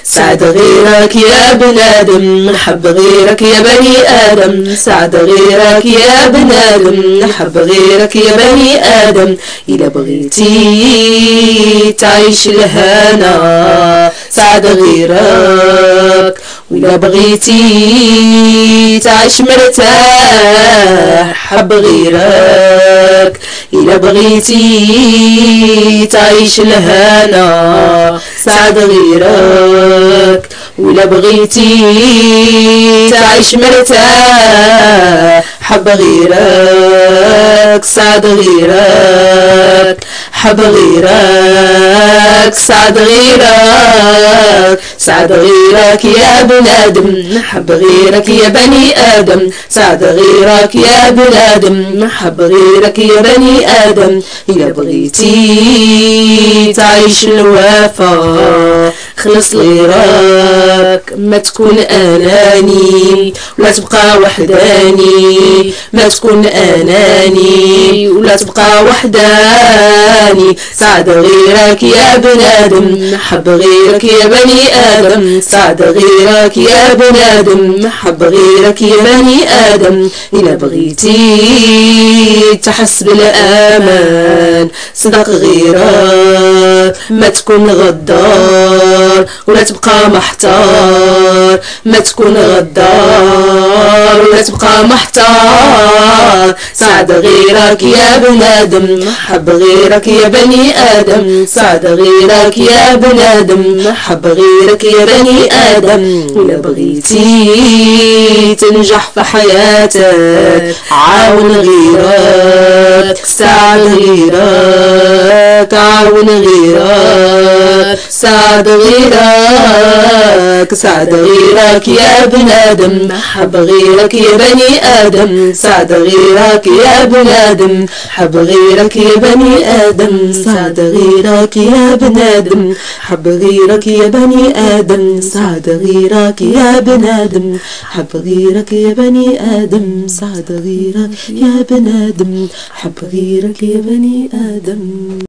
سعد غيرك يا بنادم، حب غيرك يا بني آدم. سعد غيرك يا بنادم، حب غيرك يا بني آدم. إذا بغيتي تعيش الهنا سعد غيرك، وإذا بغيتي تعيش مرتاح حب غيرك. إذا بغيتي تعيش الهنا سعد غيرك، وإذا بغيتي تعيش مرتاح حب غيرك. سعد غيرك، حب غيرك، سعد غيرك. سعد غيرك يا بنادم، حب غيرك يا بني آدم. سعد غيرك يا بنادم، حب غيرك يا بني آدم. إذا بغيتي تعيش الوفا خلص غيرك، ما تكون أناني ولا تبقى وحداني. ما تكون أناني ولا تبقى وحداني. سعد غيرك يا بنادم، حب غيرك يا بني آدم. سعد غيرك يا بنادم، حب غيرك يا بني آدم. إذا بغيتي تحس بالأمان صدق غيرك، ما تكون غدار ولا تبقى محتار. ما تكون غدار ولا تبقى محتار. سعد غيرك يا بنادم، حب غيرك يا بني آدم. سعد غيرك يا بنادم، حب غيرك يا بني آدم. إذا بغيتي تنجح في حياتك عاون غيرك. ساعد غيرك، عاون غيرك، ساعد غيرك. سعد غيرك يا بنادم، حب غيرك يا بني آدم. سعد غيرك يا بنادم، حب غيرك يا بني آدم. سعد غيرك يا بنادم، حب غيرك يا بني آدم. سعد غيرك يا بنادم، حب غيرك يا بني آدم. سعد غيرك يا بنادم، حب غيرك يا بني آدم.